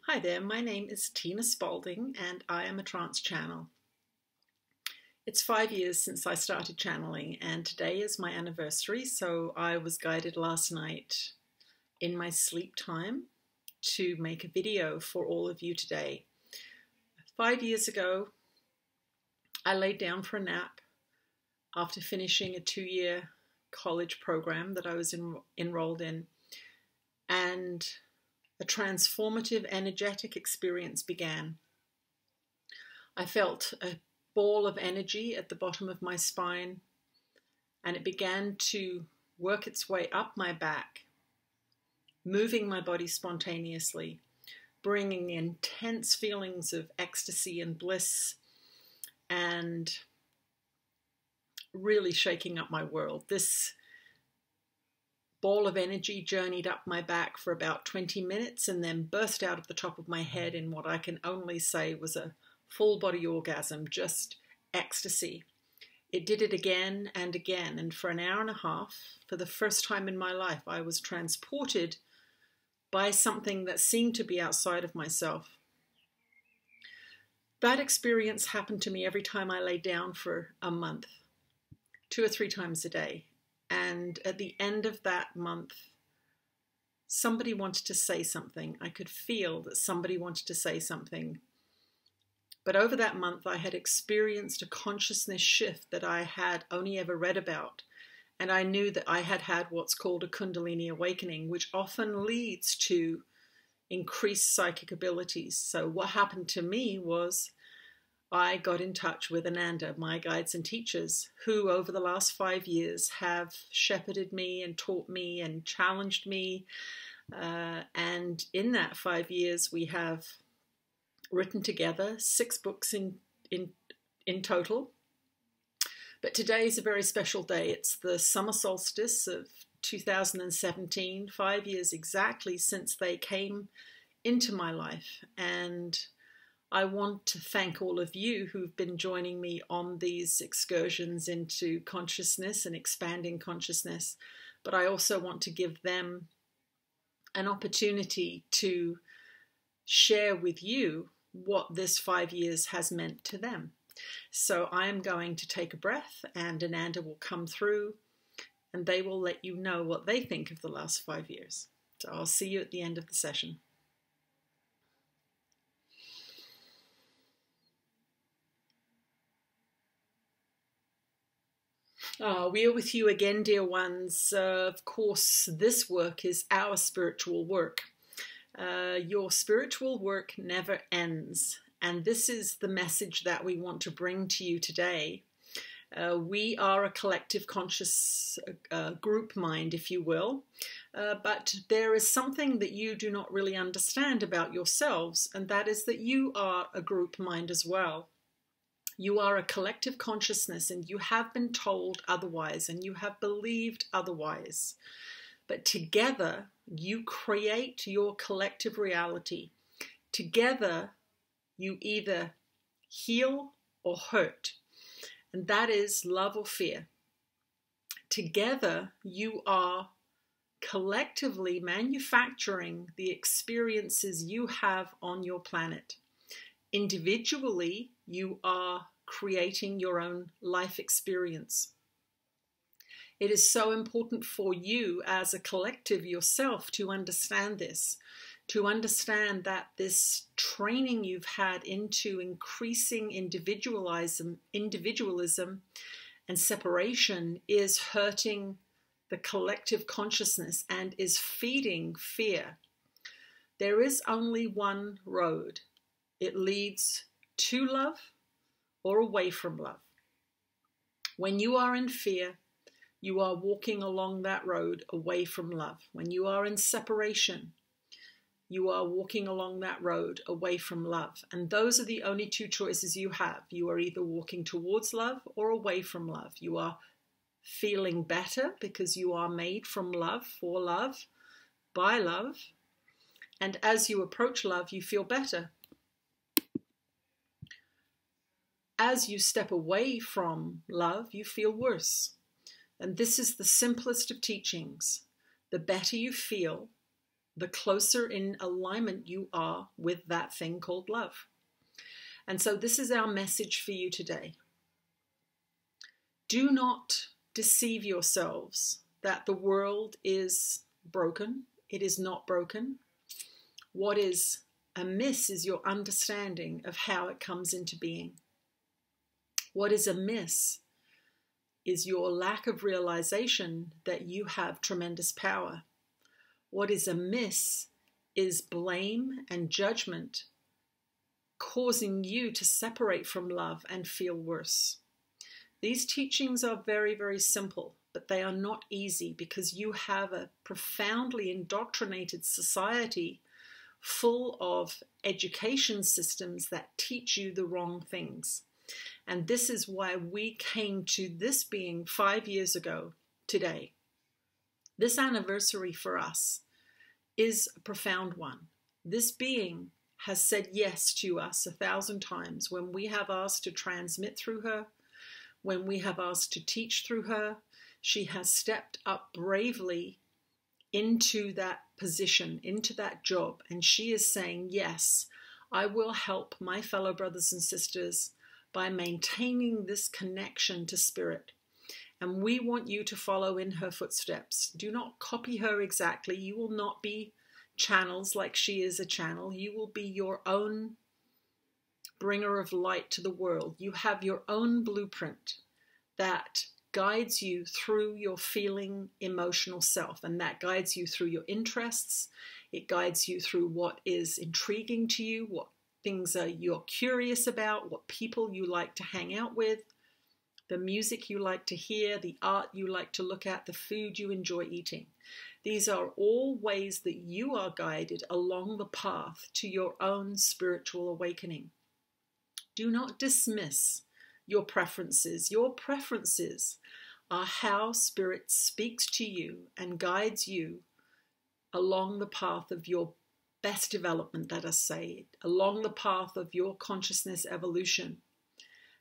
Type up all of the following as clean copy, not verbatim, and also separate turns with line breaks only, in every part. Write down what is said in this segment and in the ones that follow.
Hi there, my name is Tina Spalding and I am a trance channel. It's 5 years since I started channeling and today is my anniversary, so I was guided last night in my sleep time to make a video for all of you today. 5 years ago, I laid down for a nap after finishing a 2-year college program that I was enrolled in, and a transformative energetic experience began. I felt a ball of energy at the bottom of my spine, and it began to work its way up my back, moving my body spontaneously, bringing intense feelings of ecstasy and bliss, and really shaking up my world. This ball of energy journeyed up my back for about 20 minutes and then burst out of the top of my head in what I can only say was a full body orgasm, just ecstasy. It did it again and again, and for an hour and a half, for the first time in my life, I was transported by something that seemed to be outside of myself. That experience happened to me every time I lay down for a month, 2 or 3 times a day. And at the end of that month, somebody wanted to say something. I could feel that somebody wanted to say something. But over that month, I had experienced a consciousness shift that I had only ever read about. And I knew that I had had what's called a Kundalini awakening, which often leads to increased psychic abilities. So what happened to me was I got in touch with Ananda, my guides and teachers, who over the last 5 years have shepherded me and taught me and challenged me. And in that 5 years, we have written together 6 books in total. But today is a very special day. It's the summer solstice of 2017, 5 years exactly since they came into my life. And I want to thank all of you who've been joining me on these excursions into consciousness and expanding consciousness, but I also want to give them an opportunity to share with you what this 5 years has meant to them. So I am going to take a breath and Ananda will come through and they will let you know what they think of the last 5 years. So I'll see you at the end of the session. We are with you again, dear ones. Of course, this work is our spiritual work. Your spiritual work never ends. And this is the message that we want to bring to you today. We are a collective conscious group mind, if you will. But there is something that you do not really understand about yourselves, and that is that you are a group mind as well. You are a collective consciousness and you have been told otherwise and you have believed otherwise. But together, you create your collective reality. Together, you either heal or hurt. And that is love or fear. Together, you are collectively manufacturing the experiences you have on your planet. Individually, you are creating your own life experience. It is so important for you as a collective yourself to understand this, to understand that this training you've had into increasing individualism and separation is hurting the collective consciousness and is feeding fear. There is only one road. It leads to love or away from love. When you are in fear, you are walking along that road away from love. When you are in separation, you are walking along that road away from love. And those are the only 2 choices you have. You are either walking towards love or away from love. You are feeling better because you are made from love, for love, by love. And as you approach love, you feel better. As you step away from love, you feel worse. And this is the simplest of teachings. The better you feel, the closer in alignment you are with that thing called love. And so this is our message for you today. Do not deceive yourselves that the world is broken. It is not broken. What is amiss is your understanding of how it comes into being. What is amiss is your lack of realization that you have tremendous power. What is amiss is blame and judgment causing you to separate from love and feel worse. These teachings are very, very simple, but they are not easy because you have a profoundly indoctrinated society full of education systems that teach you the wrong things. And this is why we came to this being 5 years ago today. This anniversary for us is a profound one. This being has said yes to us 1,000 times when we have asked to transmit through her, when we have asked to teach through her. She has stepped up bravely into that position, into that job, and she is saying, yes, I will help my fellow brothers and sisters by maintaining this connection to spirit. And we want you to follow in her footsteps. Do not copy her exactly. You will not be channels like she is a channel. You will be your own bringer of light to the world. You have your own blueprint that guides you through your feeling, emotional self, and that guides you through your interests. It guides you through what is intriguing to you, what things are you're curious about, what people you like to hang out with, the music you like to hear, the art you like to look at, the food you enjoy eating. These are all ways that you are guided along the path to your own spiritual awakening. Do not dismiss your preferences. Your preferences are how spirit speaks to you and guides you along the path of your best development, let us say, along the path of your consciousness evolution.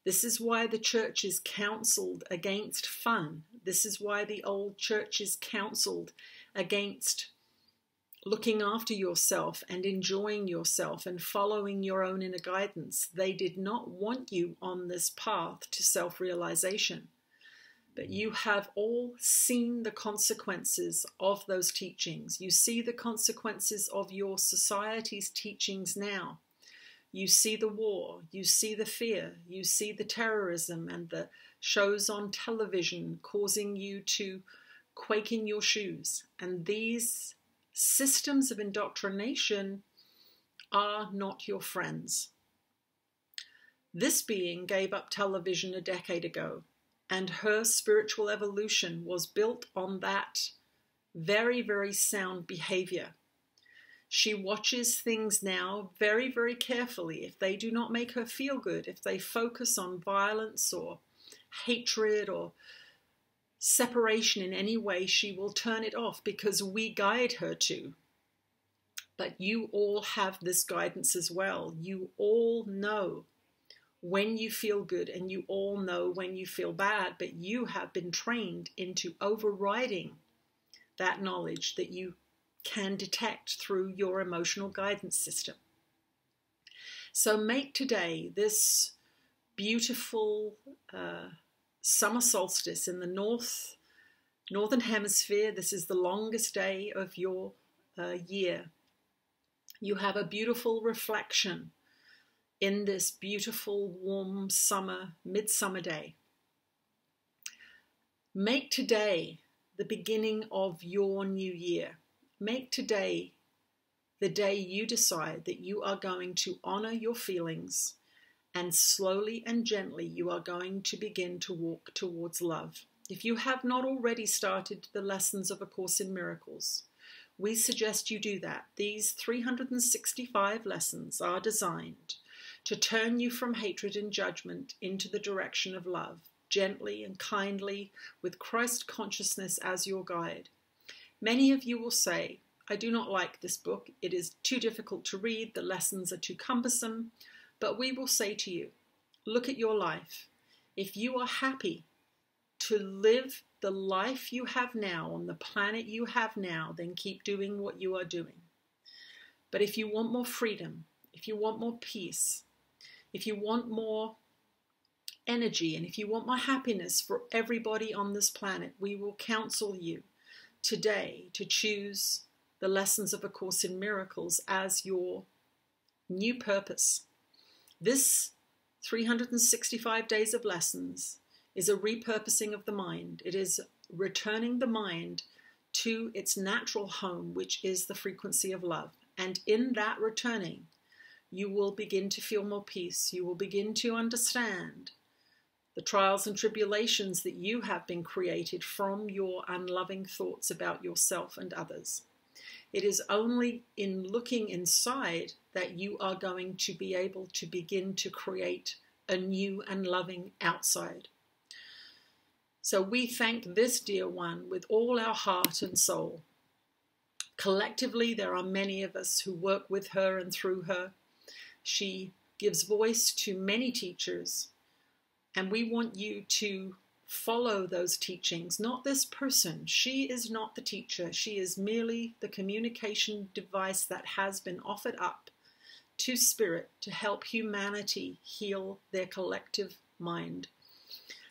This is why the church is counseled against fun. This is why the old church is counseled against looking after yourself and enjoying yourself and following your own inner guidance. They did not want you on this path to self-realization. But you have all seen the consequences of those teachings. You see the consequences of your society's teachings now. You see the war, you see the fear, you see the terrorism and the shows on television causing you to quake in your shoes. And these systems of indoctrination are not your friends. This being gave up television a decade ago, and her spiritual evolution was built on that very, very sound behavior. She watches things now very, very carefully. If they do not make her feel good, if they focus on violence or hatred or separation in any way, she will turn it off because we guide her to. But you all have this guidance as well. You all know when you feel good and you all know when you feel bad, but you have been trained into overriding that knowledge that you can detect through your emotional guidance system. So make today this beautiful summer solstice in the northern hemisphere. This is the longest day of your year. You have a beautiful reflection in this beautiful warm summer, midsummer day. Make today the beginning of your new year. Make today the day you decide that you are going to honor your feelings, and slowly and gently you are going to begin to walk towards love. If you have not already started the lessons of A Course in Miracles, we suggest you do that. These 365 lessons are designed to turn you from hatred and judgment into the direction of love, gently and kindly, with Christ consciousness as your guide. Many of you will say, I do not like this book. It is too difficult to read. The lessons are too cumbersome. But we will say to you, look at your life. If you are happy to live the life you have now on the planet you have now, then keep doing what you are doing. But if you want more freedom, if you want more peace, if you want more energy, and if you want more happiness for everybody on this planet, we will counsel you today to choose the lessons of A Course in Miracles as your new purpose. This 365 days of lessons is a repurposing of the mind. It is returning the mind to its natural home, which is the frequency of love. And in that returning, you will begin to feel more peace. You will begin to understand the trials and tribulations that you have been created from your unloving thoughts about yourself and others. It is only in looking inside that you are going to be able to begin to create a new and loving outside. So we thank this dear one with all our heart and soul. Collectively, there are many of us who work with her and through her. She gives voice to many teachers, and we want you to follow those teachings, not this person. She is not the teacher. She is merely the communication device that has been offered up to Spirit to help humanity heal their collective mind.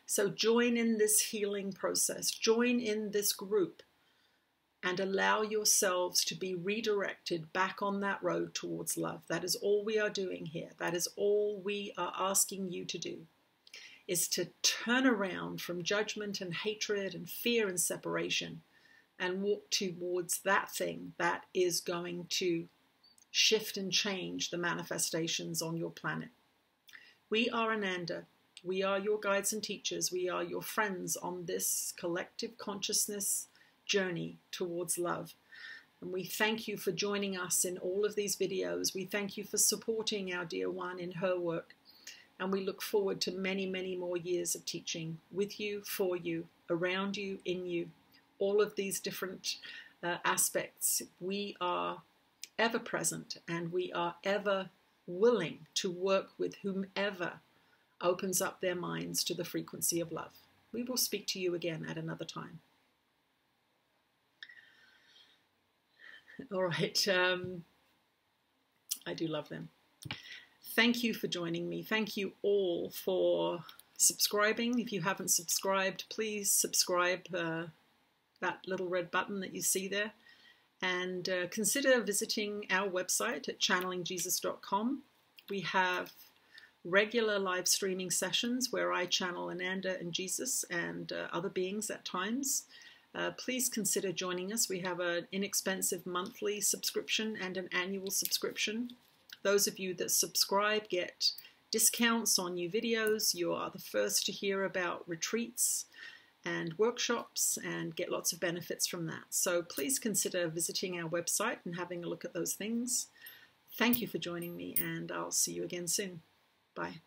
So join in this healing process. Join in this group and allow yourselves to be redirected back on that road towards love. That is all we are doing here. That is all we are asking you to do, is to turn around from judgment and hatred and fear and separation and walk towards that thing that is going to shift and change the manifestations on your planet. We are Ananda. We are your guides and teachers. We are your friends on this collective consciousness journey towards love. And we thank you for joining us in all of these videos. We thank you for supporting our dear one in her work. And we look forward to many, many more years of teaching with you, for you, around you, in you. All of these different aspects. We are ever present, and we are ever willing to work with whomever opens up their minds to the frequency of love. We will speak to you again at another time. All right. I do love them. Thank you for joining me. Thank you all for subscribing. If you haven't subscribed, please subscribe, that little red button that you see there. And consider visiting our website at channelingjesus.com. We have regular live streaming sessions where I channel Ananda and Jesus and other beings at times. Please consider joining us. We have an inexpensive monthly subscription and an annual subscription. Those of you that subscribe get discounts on new videos. You are the first to hear about retreats and workshops and get lots of benefits from that. So please consider visiting our website and having a look at those things. Thank you for joining me, and I'll see you again soon. Bye.